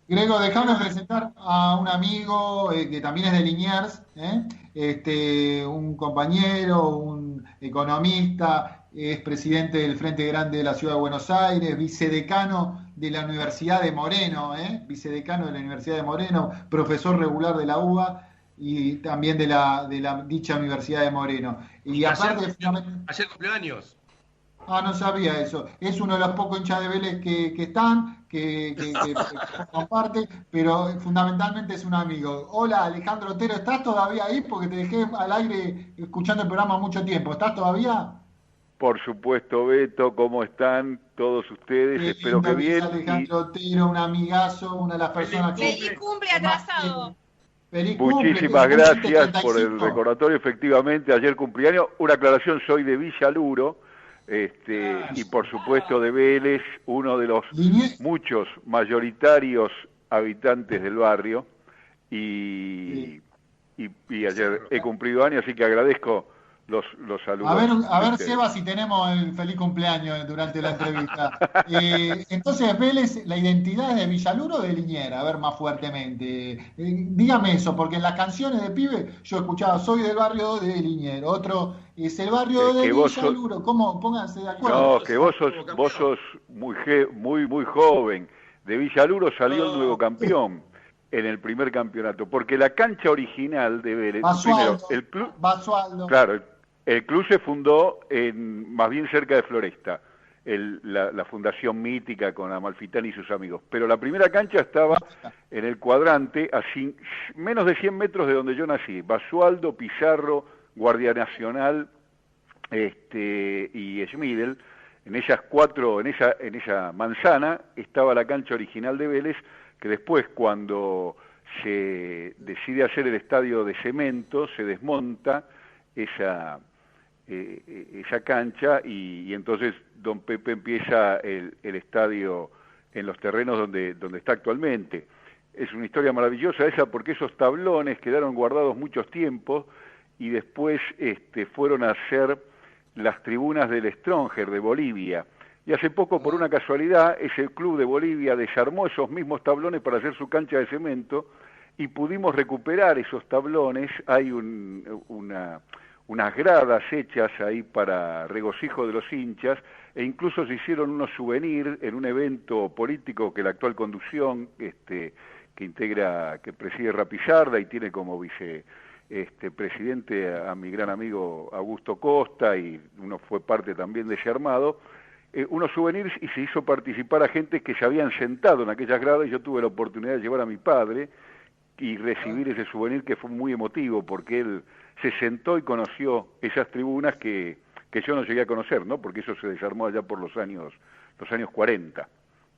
Grego, déjame presentar a un amigo que también es de Liniers, un compañero, un economista, es presidente del Frente Grande de la Ciudad de Buenos Aires, vicedecano de la Universidad de Moreno, vicedecano de la Universidad de Moreno, profesor regular de la UBA y también de la dicha Universidad de Moreno. Y Y aparte, ayer cumplió años. no sabía eso. Es uno de los pocos hinchas de Vélez que están, que forman parte, pero fundamentalmente es un amigo. Hola, Alejandro Otero, ¿estás todavía ahí? Porque te dejé al aire escuchando el programa mucho tiempo. ¿Estás todavía? Por supuesto, Beto, ¿cómo están todos ustedes? Qué Espero que lindo que es bien y Alejandro Otero, un amigazo, una de las ¡Feliz personas Feliz cumple! cumple que más atrasado. quiero. Feliz cumple, que muchísimas cumpliste gracias por el 35. recordatorio. Efectivamente, ayer cumpleaños. Una aclaración, soy de Villa Luro, Ah, y por supuesto de Vélez, uno de los Liniers, muchos mayoritarios habitantes del barrio. Y, y ayer he cumplido años, así que agradezco los saludos A de ver, ustedes. Seba, si tenemos el feliz cumpleaños durante la entrevista. Entonces, Vélez, ¿la identidad es de Villaluro o de Liniers? A ver, más fuertemente. Dígame eso, porque en las canciones de pibe yo escuchaba, soy del barrio de Liniers, otro es el barrio de Que vos sos, Villaluro. ¿Cómo? Pónganse de acuerdo. no, no, que sí, hubo vos campeón. sos muy joven. De Villaluro salió el nuevo No, campeón en el primer campeonato, porque la cancha original de Vélez, primero, Basualdo, el club, Basualdo. claro, el club se fundó más bien cerca de Floresta, la fundación mítica con Amalfitani y sus amigos, pero la primera cancha estaba en el cuadrante, a menos de 100 metros de donde yo nací, Basualdo, Pizarro, Guardia Nacional, y Schmidl. En esas cuatro, en esa manzana estaba la cancha original de Vélez, que después cuando se decide hacer el estadio de cemento, se desmonta esa, esa cancha y entonces don Pepe empieza el estadio en los terrenos donde está actualmente. Es una historia maravillosa esa porque esos tablones quedaron guardados muchos tiempos y después fueron a hacer las tribunas del Stronger de Bolivia. Y hace poco, por una casualidad, ese club de Bolivia desarmó esos mismos tablones para hacer su cancha de cemento y pudimos recuperar esos tablones. Hay unas gradas hechas ahí para regocijo de los hinchas e incluso se hicieron unos souvenirs en un evento político que la actual conducción, que preside Rapizarda y tiene como presidente a mi gran amigo Augusto Costa, y uno fue parte también de ese armado, unos souvenirs, y se hizo participar a gente que se habían sentado en aquellas gradas, y yo tuve la oportunidad de llevar a mi padre y recibir ese souvenir que fue muy emotivo, porque él se sentó y conoció esas tribunas que yo no llegué a conocer, ¿no? Porque eso se desarmó allá por los años 40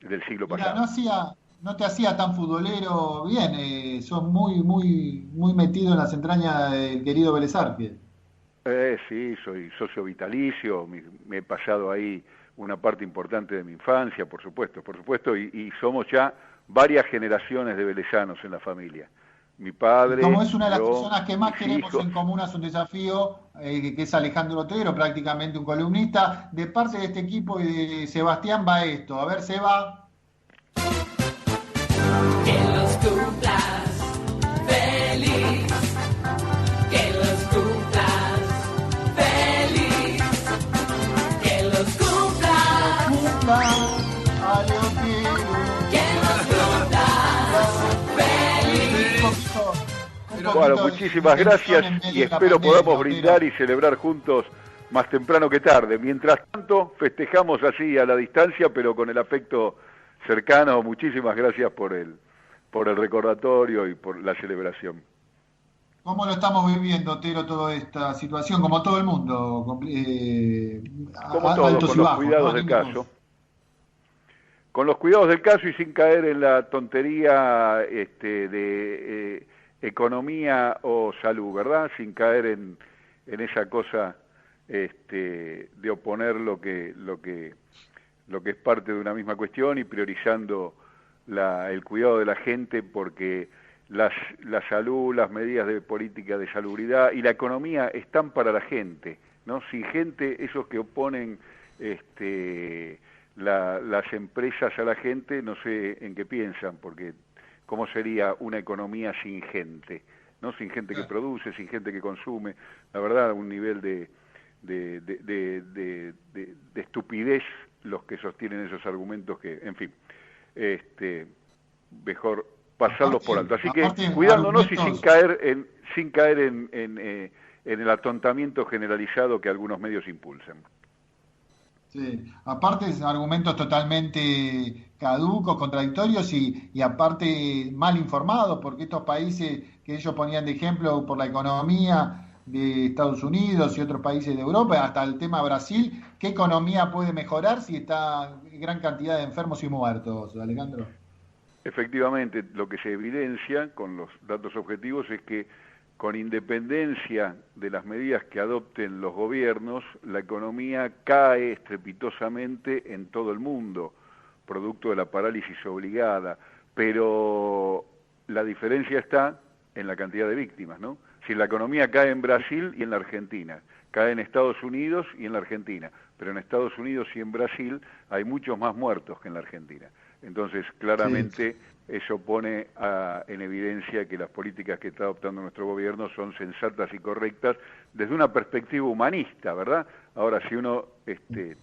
del siglo Mira, pasado. no te hacía tan futbolero bien, sos muy metido en las entrañas del querido Vélez Arfiel. Sí, soy socio vitalicio, me he pasado ahí una parte importante de mi infancia, por supuesto, y somos ya varias generaciones de velezanos en la familia. Mi Y como padre, es una de las yo, personas que más mis queremos hijos. en común, hace un desafío, que es Alejandro Otero, prácticamente un columnista. De parte de este equipo y de Sebastián va esto. A ver, Seba. Que los cumplas feliz, que los cumplas feliz, que los Que lo cumplas, cumpla Ale Otero. que los cumplas Un feliz. poquito, un pero Bueno, poquito de muchísimas tensión gracias en medio y de la espero podamos pandemia, brindar Otero. y celebrar juntos más temprano que tarde. Mientras tanto, festejamos así a la distancia, pero con el afecto cercano. Muchísimas gracias por el recordatorio y por la celebración. ¿Cómo lo estamos viviendo, Otero, toda esta situación? Como todo el mundo, Como todos, altos con y los bajos, ¿no? cuidados del caso. Anímicos. Con los cuidados del caso y sin caer en la tontería de economía o salud, ¿verdad? Sin caer en esa cosa de oponer lo que es parte de una misma cuestión y priorizando el cuidado de la gente, porque la salud, las medidas de política de salubridad y la economía están para la gente, ¿no? Sin gente, esos que oponen las empresas a la gente, no sé en qué piensan, porque cómo sería una economía sin gente, ¿no? Sin gente que produce, sin gente que consume. La verdad, un nivel de estupidez los que sostienen esos argumentos que, en fin, mejor pasarlos por alto. Así que cuidándonos y sin caer en el atontamiento generalizado que algunos medios impulsan. Sí, aparte argumentos totalmente caducos, contradictorios y aparte mal informados, porque estos países que ellos ponían de ejemplo por la economía de Estados Unidos y otros países de Europa, hasta el tema Brasil, ¿qué economía puede mejorar si está gran cantidad de enfermos y muertos, Alejandro? Efectivamente, lo que se evidencia con los datos objetivos es que con independencia de las medidas que adopten los gobiernos, la economía cae estrepitosamente en todo el mundo, producto de la parálisis obligada, pero la diferencia está en la cantidad de víctimas, ¿no? Si la economía cae en Brasil y en la Argentina, cae en Estados Unidos y en la Argentina, pero en Estados Unidos y en Brasil hay muchos más muertos que en la Argentina. Entonces, claramente, eso pone en evidencia que las políticas que está adoptando nuestro gobierno son sensatas y correctas desde una perspectiva humanista, ¿verdad? Ahora, si uno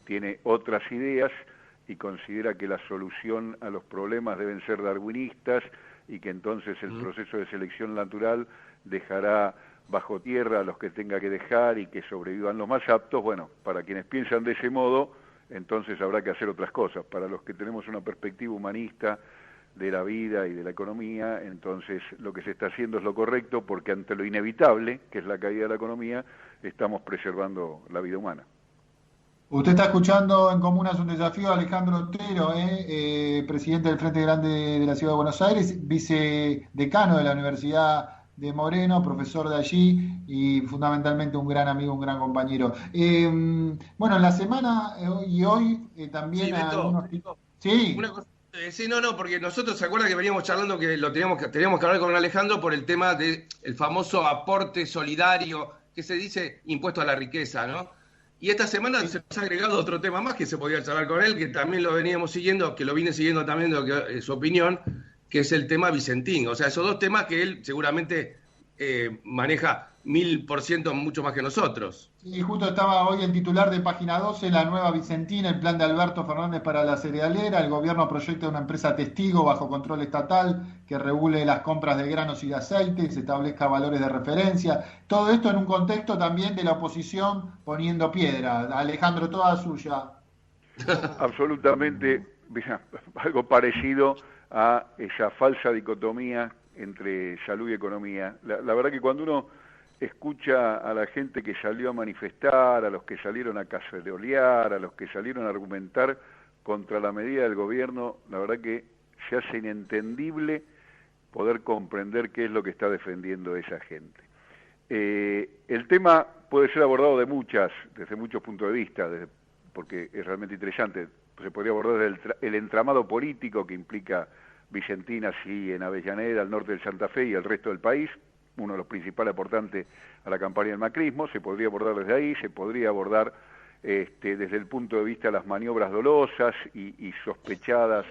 tiene otras ideas y considera que la solución a los problemas deben ser darwinistas y que entonces el proceso de selección natural dejará bajo tierra a los que tenga que dejar y que sobrevivan los más aptos, bueno, para quienes piensan de ese modo, entonces habrá que hacer otras cosas. Para los que tenemos una perspectiva humanista de la vida y de la economía, entonces lo que se está haciendo es lo correcto, porque ante lo inevitable, que es la caída de la economía, estamos preservando la vida humana. Usted está escuchando en Comunas un Desafío a Alejandro Otero, presidente del Frente Grande de la Ciudad de Buenos Aires, vicedecano de la Universidad de Moreno, profesor de allí y fundamentalmente un gran amigo, un gran compañero. Bueno, en la semana y hoy también... Sí, Beto, Sí. una cosa, sí, no, porque nosotros, ¿se acuerdan que veníamos charlando que teníamos que hablar con Alejandro por el tema del famoso aporte solidario, que se dice impuesto a la riqueza, ¿no? Y esta semana se nos ha agregado otro tema más que se podía charlar con él, que también lo veníamos siguiendo, que lo vine siguiendo también, su opinión, que es el tema Vicentín. O sea, esos dos temas que él seguramente maneja 1000% mucho más que nosotros. Sí, justo estaba hoy el titular de Página 12, la nueva Vicentín, el plan de Alberto Fernández para la cerealera. El gobierno proyecta una empresa testigo bajo control estatal que regule las compras de granos y de aceite, se establezca valores de referencia. Todo esto en un contexto también de la oposición poniendo piedra. Alejandro, toda suya. Absolutamente, algo parecido a esa falsa dicotomía entre salud y economía. La verdad que cuando uno escucha a la gente que salió a manifestar, a los que salieron a cacerolear, a los que salieron a argumentar contra la medida del gobierno, la verdad que se hace inentendible poder comprender qué es lo que está defendiendo esa gente. El tema puede ser abordado desde muchos puntos de vista, porque es realmente interesante. Se podría abordar desde el entramado político que implica Vicentín, así en Avellaneda, al norte del Santa Fe y el resto del país, uno de los principales aportantes a la campaña del macrismo. Se podría abordar desde ahí, se podría abordar desde el punto de vista de las maniobras dolosas y sospechadas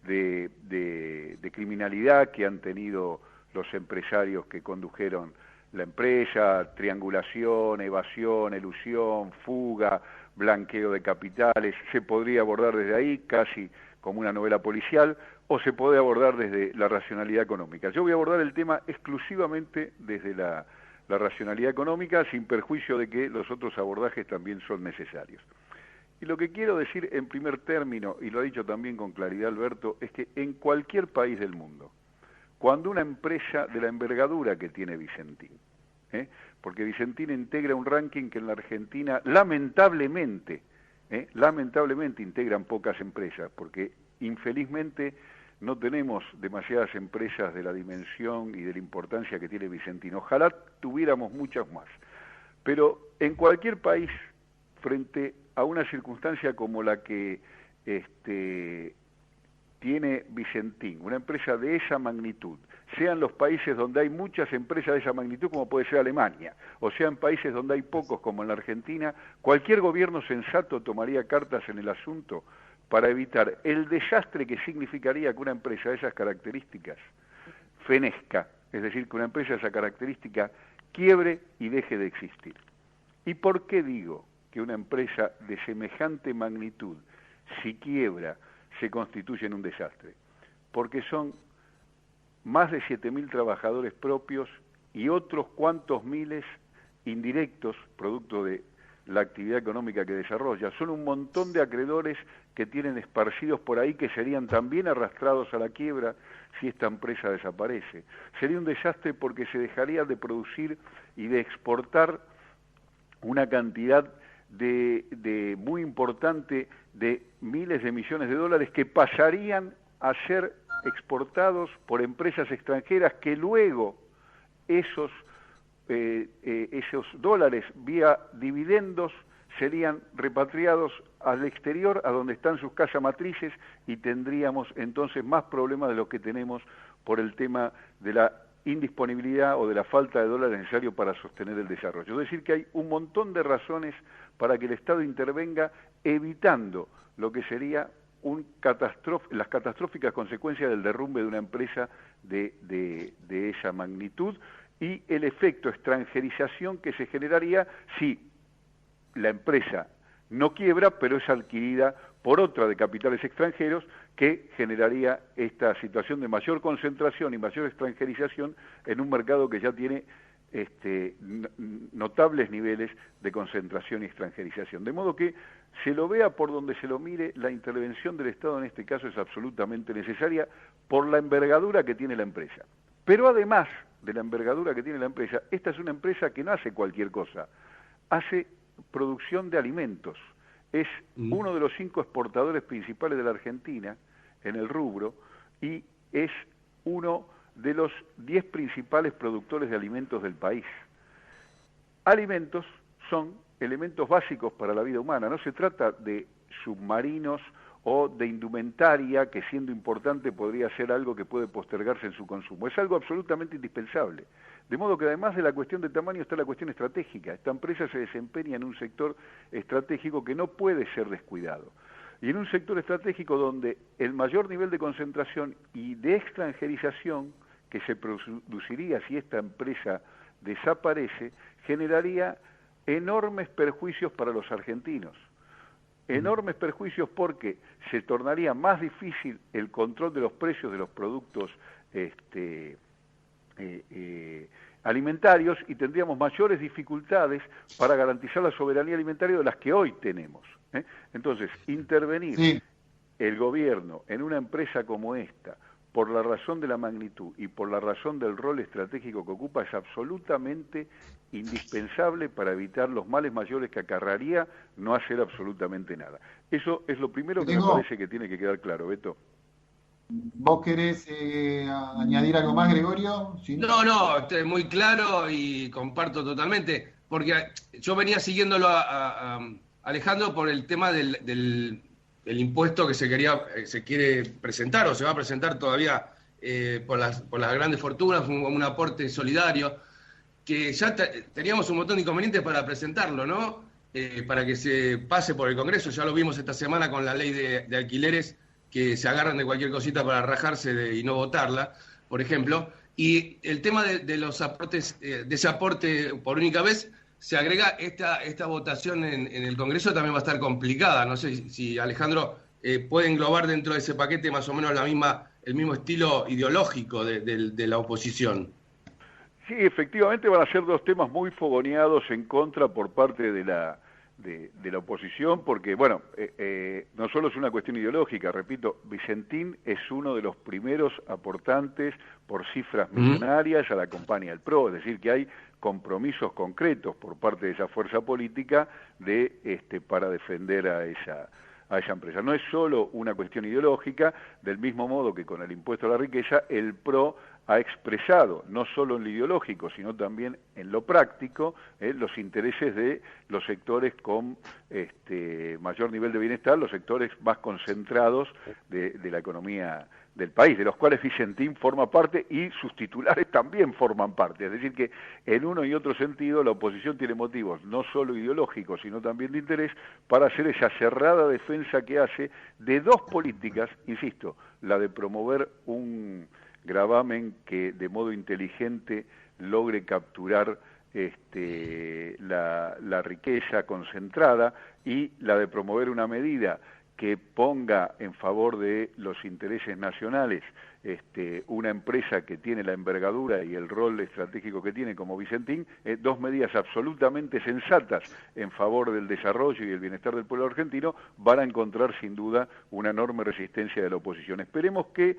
de criminalidad que han tenido los empresarios que condujeron la empresa, triangulación, evasión, elusión, fuga, blanqueo de capitales. Se podría abordar desde ahí, casi como una novela policial, o se puede abordar desde la racionalidad económica. Yo voy a abordar el tema exclusivamente desde la racionalidad económica, sin perjuicio de que los otros abordajes también son necesarios. Y lo que quiero decir en primer término, y lo ha dicho también con claridad Alberto, es que en cualquier país del mundo, cuando una empresa de la envergadura que tiene Vicentín, porque Vicentín integra un ranking que en la Argentina lamentablemente integran pocas empresas, porque infelizmente no tenemos demasiadas empresas de la dimensión y de la importancia que tiene Vicentín. Ojalá tuviéramos muchas más. Pero en cualquier país, frente a una circunstancia como la que tiene Vicentín, una empresa de esa magnitud, sean los países donde hay muchas empresas de esa magnitud, como puede ser Alemania, o sean países donde hay pocos, como en la Argentina, cualquier gobierno sensato tomaría cartas en el asunto para evitar el desastre que significaría que una empresa de esas características fenezca, es decir, que una empresa de esa característica quiebre y deje de existir. ¿Y por qué digo que una empresa de semejante magnitud, si quiebra, se constituye en un desastre? Porque son más de 7.000 trabajadores propios y otros cuantos miles indirectos, producto de la actividad económica que desarrolla. Son un montón de acreedores que tienen esparcidos por ahí que serían también arrastrados a la quiebra si esta empresa desaparece. Sería un desastre porque se dejaría de producir y de exportar una cantidad de muy importante de miles de millones de dólares que pasarían a ser exportados por empresas extranjeras que luego esos dólares vía dividendos serían repatriados al exterior, a donde están sus casas matrices, y tendríamos entonces más problemas de los que tenemos por el tema de la indisponibilidad o de la falta de dólares necesario para sostener el desarrollo. Es decir, que hay un montón de razones para que el Estado intervenga evitando lo que sería las catastróficas consecuencias del derrumbe de una empresa de esa magnitud y el efecto extranjerización que se generaría si la empresa no quiebra, pero es adquirida por otra de capitales extranjeros, que generaría esta situación de mayor concentración y mayor extranjerización en un mercado que ya tiene notables niveles de concentración y extranjerización. De modo que, se lo vea por donde se lo mire, la intervención del Estado en este caso es absolutamente necesaria por la envergadura que tiene la empresa. Pero además de la envergadura que tiene la empresa, esta es una empresa que no hace cualquier cosa, hace producción de alimentos. Es uno de los 5 exportadores principales de la Argentina en el rubro y es uno de los 10 principales productores de alimentos del país. Alimentos son elementos básicos para la vida humana, no se trata de submarinos o de indumentaria que, siendo importante, podría ser algo que puede postergarse en su consumo. Es algo absolutamente indispensable. De modo que, además de la cuestión de tamaño, está la cuestión estratégica. Esta empresa se desempeña en un sector estratégico que no puede ser descuidado. Y en un sector estratégico donde el mayor nivel de concentración y de extranjerización que se produciría si esta empresa desaparece, generaría enormes perjuicios para los argentinos. Enormes perjuicios porque se tornaría más difícil el control de los precios de los productos alimentarios y tendríamos mayores dificultades para garantizar la soberanía alimentaria de las que hoy tenemos. Entonces, intervenir el gobierno en una empresa como esta, por la razón de la magnitud y por la razón del rol estratégico que ocupa, es absolutamente indispensable para evitar los males mayores que acarrearía no hacer absolutamente nada. Eso es lo primero que me parece que tiene que quedar claro, Beto. ¿Vos querés añadir algo más, Gregorio? ¿Sí? No, muy claro y comparto totalmente, porque yo venía siguiéndolo a Alejandro por el tema del impuesto que se quiere presentar o se va a presentar todavía por las grandes fortunas, un aporte solidario, que ya teníamos un montón de inconvenientes para presentarlo, ¿no? Para que se pase por el Congreso. Ya lo vimos esta semana con la ley de alquileres, que se agarran de cualquier cosita para rajarse y no votarla, por ejemplo. Y el tema de los aportes, de ese aporte por única vez, se agrega esta votación en el Congreso, también va a estar complicada. No sé si Alejandro puede englobar dentro de ese paquete más o menos el mismo estilo ideológico de la oposición. Sí, efectivamente van a ser 2 temas muy fogoneados en contra por parte de la oposición, porque, bueno, no solo es una cuestión ideológica, repito, Vicentín es uno de los primeros aportantes por cifras millonarias a la campaña del PRO, es decir, que hay compromisos concretos por parte de esa fuerza política para defender a esa empresa. No es solo una cuestión ideológica, del mismo modo que con el impuesto a la riqueza, el PRO ha expresado, no solo en lo ideológico, sino también en lo práctico, los intereses de los sectores con mayor nivel de bienestar, los sectores más concentrados de la economía del país, de los cuales Vicentín forma parte y sus titulares también forman parte. Es decir que en uno y otro sentido la oposición tiene motivos no solo ideológicos, sino también de interés para hacer esa cerrada defensa que hace de 2 políticas, insisto, la de promover gravamen que de modo inteligente logre capturar la riqueza concentrada, y la de promover una medida que ponga en favor de los intereses nacionales una empresa que tiene la envergadura y el rol estratégico que tiene como Vicentín, dos medidas absolutamente sensatas en favor del desarrollo y el bienestar del pueblo argentino, van a encontrar sin duda una enorme resistencia de la oposición. Esperemos que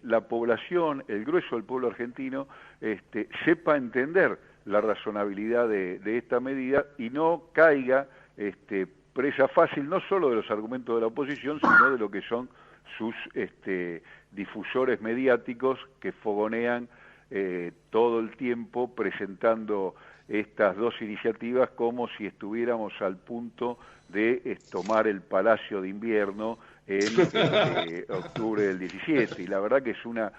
la población, el grueso del pueblo argentino, sepa entender la razonabilidad de esta medida y no caiga presa fácil no solo de los argumentos de la oposición, sino de lo que son sus difusores mediáticos que fogonean todo el tiempo presentando estas dos iniciativas como si estuviéramos al punto de tomar el Palacio de Invierno en octubre del 17, y la verdad que es una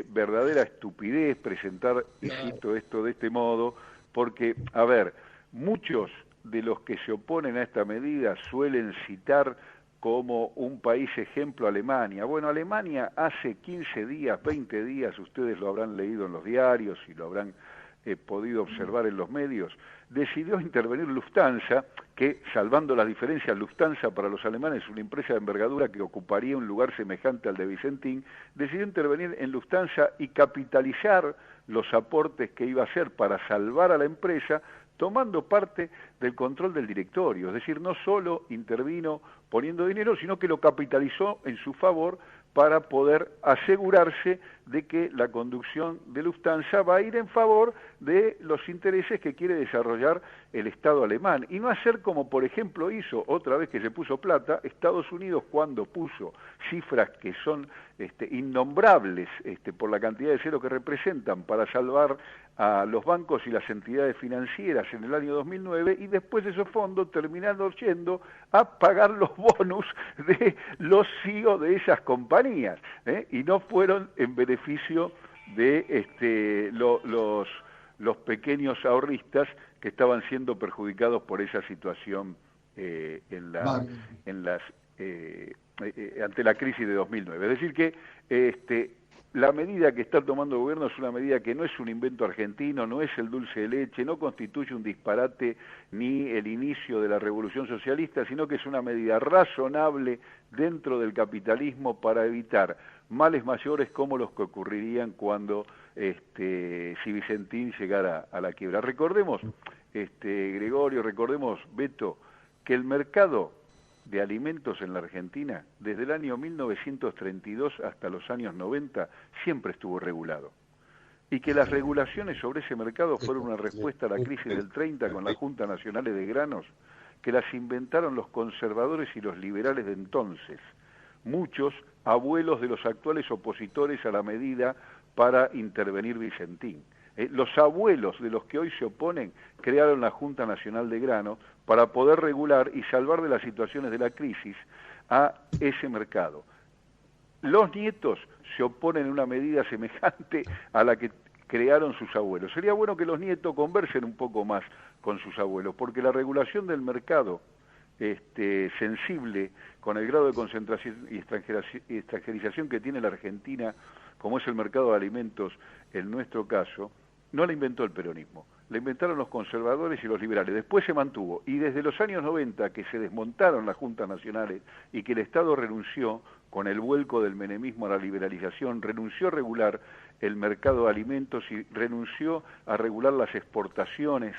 verdadera estupidez presentar, insisto, esto de este modo, porque, a ver, muchos de los que se oponen a esta medida suelen citar como un país ejemplo Alemania. Bueno, Alemania hace 15 días, 20 días, ustedes lo habrán leído en los diarios y lo habrán podido observar en los medios, decidió intervenir Lufthansa, que, salvando las diferencias, Lufthansa para los alemanes es una empresa de envergadura que ocuparía un lugar semejante al de Vicentín, decidió intervenir en Lufthansa y capitalizar los aportes que iba a hacer para salvar a la empresa, tomando parte del control del directorio. Es decir, no solo intervino poniendo dinero, sino que lo capitalizó en su favor para poder asegurarse de que la conducción de Lufthansa va a ir en favor de los intereses que quiere desarrollar el Estado alemán, y no hacer como, por ejemplo, hizo otra vez que se puso plata Estados Unidos cuando puso cifras que son innombrables por la cantidad de cero que representan para salvar a los bancos y las entidades financieras en el año 2009, y después esos fondos terminaron yendo a pagar los bonus de los CEO de esas compañías, y no fueron en beneficio de los pequeños ahorristas que estaban siendo perjudicados por esa situación ante la crisis de 2009. Es decir que la medida que está tomando el gobierno es una medida que no es un invento argentino, no es el dulce de leche, no constituye un disparate ni el inicio de la revolución socialista, sino que es una medida razonable dentro del capitalismo para evitar males mayores como los que ocurrirían cuando si Vicentín llegara a la quiebra. Recordemos, Gregorio, recordemos, Beto, que el mercado de alimentos en la Argentina, desde el año 1932 hasta los años 90, siempre estuvo regulado. Y que las regulaciones sobre ese mercado fueron una respuesta a la crisis del 30 con la Junta Nacional de Granos, que las inventaron los conservadores y los liberales de entonces, muchos abuelos de los actuales opositores a la medida para intervenir Vicentín. Los abuelos de los que hoy se oponen crearon la Junta Nacional de Grano para poder regular y salvar de las situaciones de la crisis a ese mercado. Los nietos se oponen a una medida semejante a la que crearon sus abuelos. Sería bueno que los nietos conversen un poco más con sus abuelos, porque la regulación del mercado sensible, con el grado de concentración y extranjerización que tiene la Argentina, como es el mercado de alimentos en nuestro caso, no la inventó el peronismo, la inventaron los conservadores y los liberales. Después se mantuvo, y desde los años 90 que se desmontaron las juntas nacionales y que el Estado renunció, con el vuelco del menemismo a la liberalización, renunció a regular el mercado de alimentos y renunció a regular las exportaciones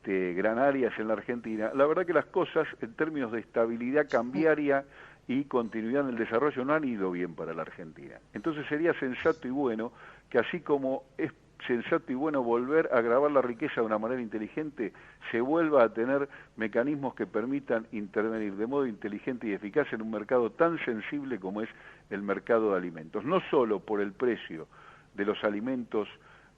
granarias en la Argentina. La verdad que las cosas en términos de estabilidad cambiaria y continuidad en el desarrollo no han ido bien para la Argentina. Entonces sería sensato y bueno que, así como es sensato y bueno volver a grabar la riqueza de una manera inteligente, se vuelva a tener mecanismos que permitan intervenir de modo inteligente y eficaz en un mercado tan sensible como es el mercado de alimentos, no solo por el precio de los alimentos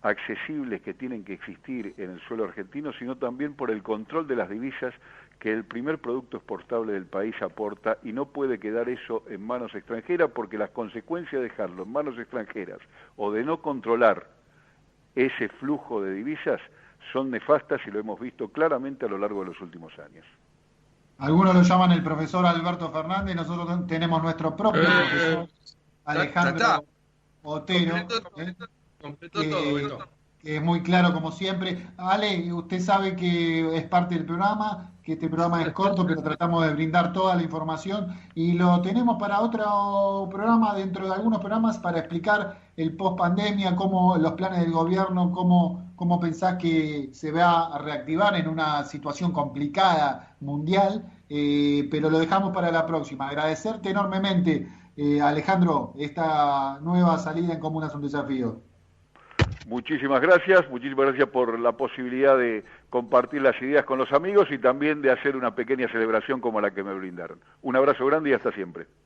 accesibles que tienen que existir en el suelo argentino, sino también por el control de las divisas que el primer producto exportable del país aporta, y no puede quedar eso en manos extranjeras, porque las consecuencias de dejarlo en manos extranjeras o de no controlar ese flujo de divisas son nefastas, y lo hemos visto claramente a lo largo de los últimos años. Algunos lo llaman el profesor Alberto Fernández, nosotros tenemos nuestro propio profesor Alejandro Otero, Completó todo, Beto. que es muy claro como siempre. Ale, usted sabe que es parte del programa, que este programa es corto, pero tratamos de brindar toda la información y lo tenemos para otro programa, dentro de algunos programas, para explicar el post pandemia, cómo los planes del gobierno, cómo pensás que se va a reactivar en una situación complicada mundial, pero lo dejamos para la próxima. Agradecerte enormemente, Alejandro, esta nueva salida en Comunas un Desafío. Muchísimas gracias por la posibilidad de compartir las ideas con los amigos y también de hacer una pequeña celebración como la que me brindaron. Un abrazo grande y hasta siempre.